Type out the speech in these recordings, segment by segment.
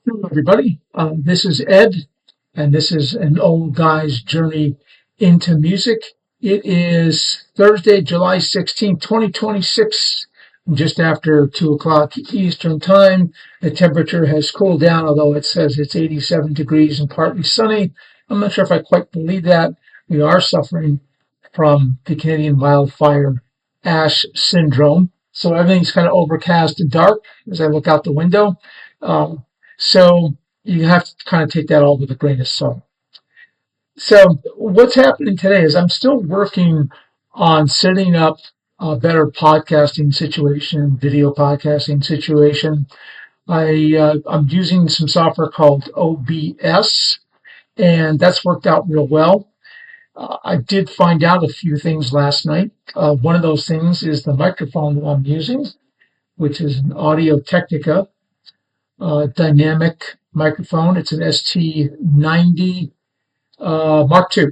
Hello, everybody. This is Ed, and this is an old guy's journey into music. It is Thursday, July 16th, 2026, just after 2 o'clock Eastern Time. The temperature has cooled down, although it says it's 87 degrees and partly sunny. I'm not sure if I quite believe that. We are suffering from the Canadian wildfire ash syndrome. So everything's kind of overcast and dark as I look out the window. Um, so you have to kind of take that all with a grain of salt. So what's happening today is I'm still working on setting up a better podcasting situation, video podcasting situation. I'm using some software called OBS, and that's worked out real well. I did find out a few things last night. One of those things is the microphone that I'm using, which is an Audio Technica dynamic microphone. It's an ST90 Mark II.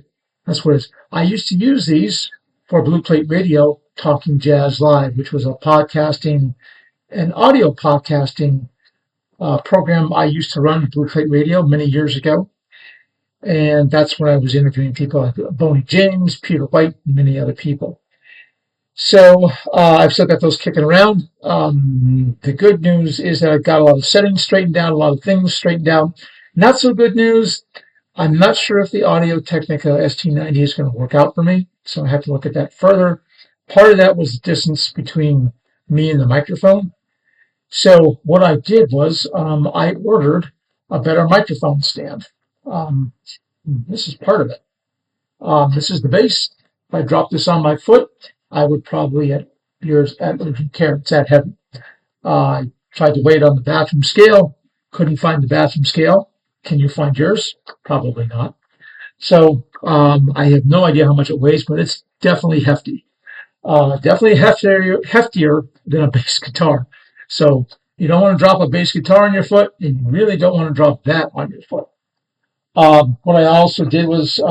That's what it is. I used to use these for Blue Plate Radio, Talking Jazz Live, which was an audio podcasting program I used to run at Blue Plate Radio many years ago. And that's when I was interviewing people like Boney James, Peter White, and many other people. So I've still got those kicking around. The good news is that I've got a lot of settings straightened out, a lot of things straightened out. Not so good news, I'm not sure if the Audio Technica ST90 is going to work out for me, so I have to look at that further. Part of that was the distance between me and the microphone. So what I did was I ordered a better microphone stand. This is part of it. This is the base. If I drop this on my foot, I would probably at urgent care. It's that heavy. I tried to weigh it on the bathroom scale. Couldn't find the bathroom scale. Can you find yours? Probably not. So I have no idea how much it weighs, but it's definitely hefty. Definitely heftier than a bass guitar. So you don't want to drop a bass guitar on your foot, and you really don't want to drop that on your foot. What I also did was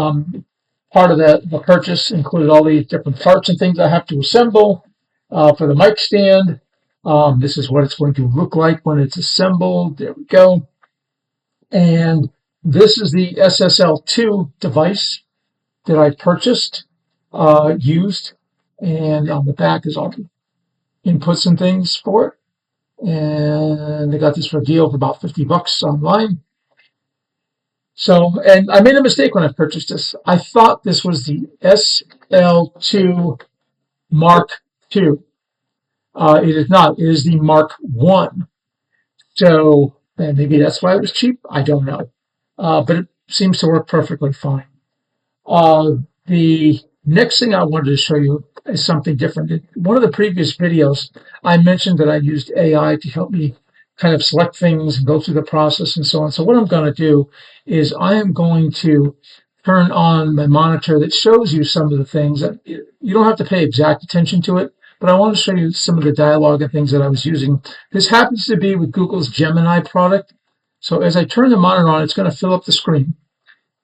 part of the purchase included all these different parts and things I have to assemble for the mic stand. This is what it's going to look like when it's assembled. There we go. And this is the SSL2 device that I purchased, used, and on the back is all the inputs and things for it. And I got this for a deal for about $50 online. So, and I made a mistake when I purchased this. I thought this was the SL2 Mark II. It is not. It is the Mark I. So, and maybe that's why it was cheap. I don't know. But it seems to work perfectly fine. The next thing I wanted to show you is something different. In one of the previous videos, I mentioned that I used AI to help me kind of select things and go through the process and so on. So what I'm going to do is I am going to turn on my monitor that shows you some of the things that you don't have to pay exact attention to it, but I want to show you some of the dialogue and things that I was using. This happens to be with Google's Gemini product. So as I turn the monitor on, it's going to fill up the screen.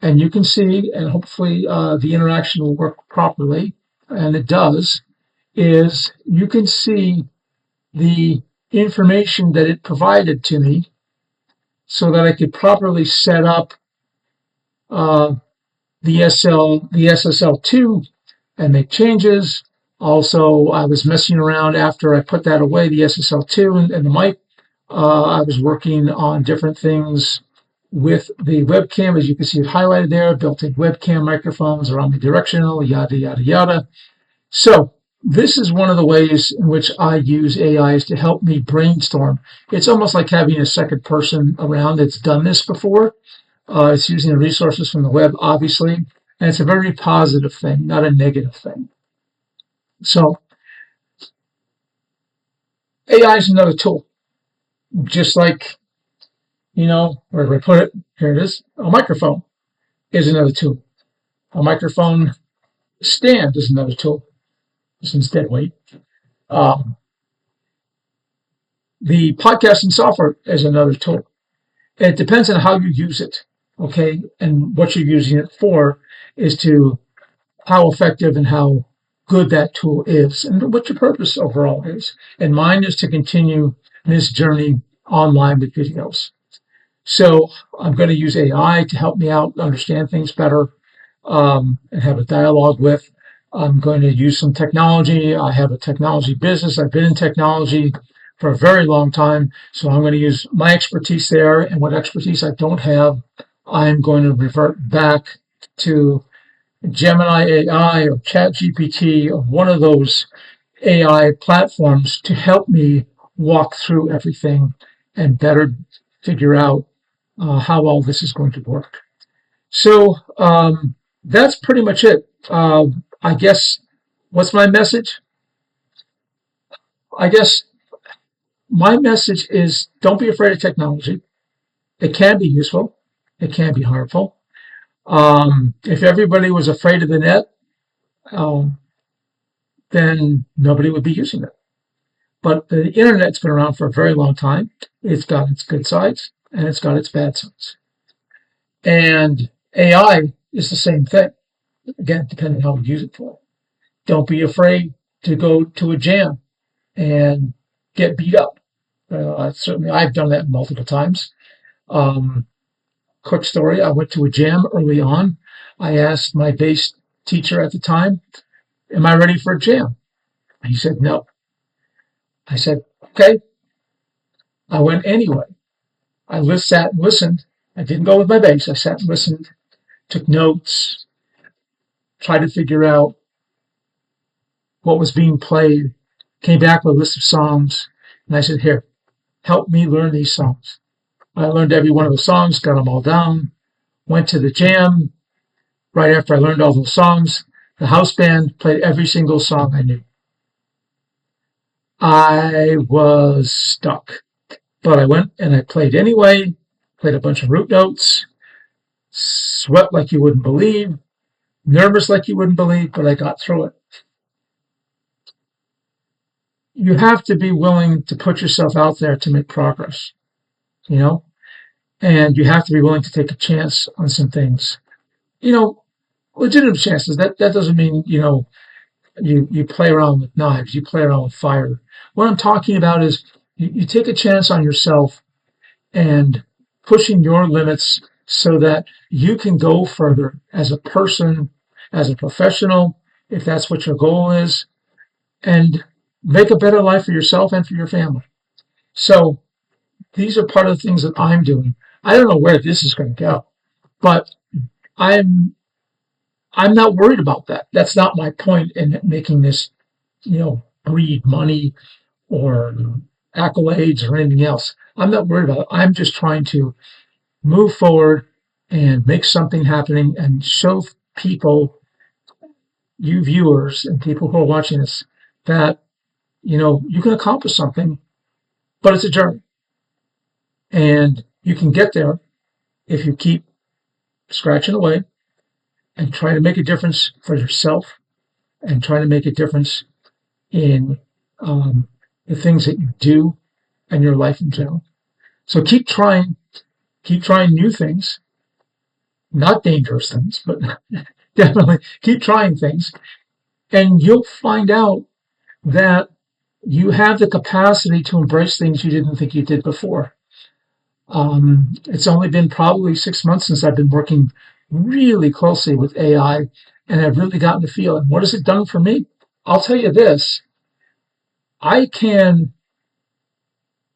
And you can see, and hopefully the interaction will work properly, and it does, is you can see the information that it provided to me so that I could properly set up the SSL2 and make changes. Also, I was messing around after I put that away, the SSL2 and the mic. I was working on different things with the webcam, as you can see it highlighted there, built-in webcam microphones are omnidirectional, yada, yada, yada. So this is one of the ways in which I use AIs to help me brainstorm. It's almost like having a second person around that's done this before. It's using the resources from the web, obviously, and it's a very positive thing, not a negative thing. So AI is another tool, just like, where do I put it? Here it is. A microphone is another tool. A microphone stand is another tool. This one's dead weight. The podcasting software is another tool. It depends on how you use it, okay? And what you're using it for is to how effective and how good that tool is and what your purpose overall is. And mine is to continue this journey online with videos. So I'm going to use AI to help me out, understand things better, and have a dialogue with. I'm going to use some technology. I have a technology business. I've been in technology for a very long time. So I'm going to use my expertise there. And what expertise I don't have, I'm going to revert back to Gemini AI or ChatGPT or one of those AI platforms to help me walk through everything and better figure out how all this is going to work. So that's pretty much it. I guess what's my message? I guess my message is don't be afraid of technology. It can be useful. It can be harmful. If everybody was afraid of the net, um, then nobody would be using it. But the internet's been around for a very long time. It's got its good sides and it's got its bad sides. And AI is the same thing. Again, depending on how we use it for. Don't be afraid to go to a jam and get beat up. Certainly, I've done that multiple times. Um, Quick story: I went to a jam early on. I asked my bass teacher at the time, "Am I ready for a jam?" He said, "No." I said, "Okay." I went anyway. Sat and listened. I didn't go with my bass. I sat and listened, took notes, tried to figure out what was being played, came back with a list of songs, and I said, "Here, help me learn these songs." I learned every one of the songs, got them all down, went to the jam. Right after I learned all those songs, the house band played every single song I knew. I was stuck, but I went and I played anyway, played a bunch of root notes, sweat like you wouldn't believe, nervous like you wouldn't believe, but I got through it. You have to be willing to put yourself out there to make progress, you know, and you have to be willing to take a chance on some things. You know, legitimate chances. That doesn't mean, you play around with knives, you play around with fire. What I'm talking about is you take a chance on yourself and pushing your limits so that you can go further as a person, as a professional, if that's what your goal is, and make a better life for yourself and for your family. So these are part of the things that I'm doing. I don't know where this is going to go, but I'm I'm not worried about that. That's not my point in making this, breed money or accolades or anything else. I'm not worried about it. I'm just trying to move forward and make something happening and show people, you viewers and people who are watching this, that, you can accomplish something, but it's a journey. And you can get there if you keep scratching away and trying to make a difference for yourself and trying to make a difference in the things that you do and your life in general. So keep trying new things, not dangerous things, but definitely keep trying things, and you'll find out that you have the capacity to embrace things you didn't think you did before. It's only been probably 6 months since I've been working really closely with AI, and I've really gotten to feel it. What has it done for me? I'll tell you this. I can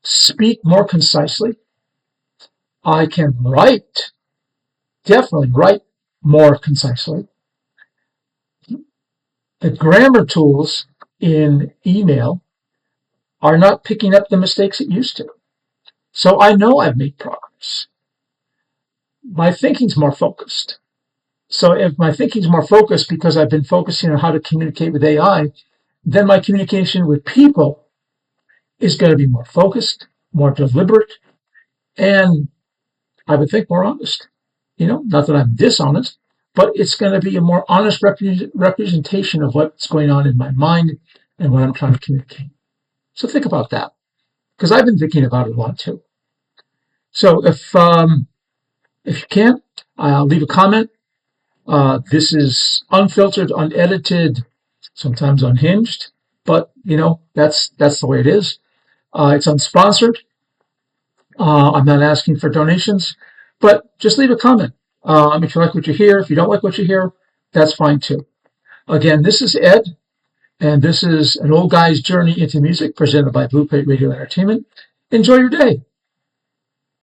speak more concisely. I can definitely write more concisely. The grammar tools in email are not picking up the mistakes it used to. So I know I've made progress. My thinking's more focused. So if my thinking's more focused because I've been focusing on how to communicate with AI, then my communication with people is going to be more focused, more deliberate, and I would think more honest. Not that I'm dishonest, but it's going to be a more honest representation of what's going on in my mind and what I'm trying to communicate. So think about that, because I've been thinking about it a lot too. So if you can, leave a comment. This is unfiltered, unedited, sometimes unhinged, but that's the way it is. It's unsponsored. I'm not asking for donations, but just leave a comment. If you like what you hear, if you don't like what you hear, that's fine too. Again, this is Ed, and this is an old guy's journey into music presented by Blue Plate Radio Entertainment. Enjoy your day.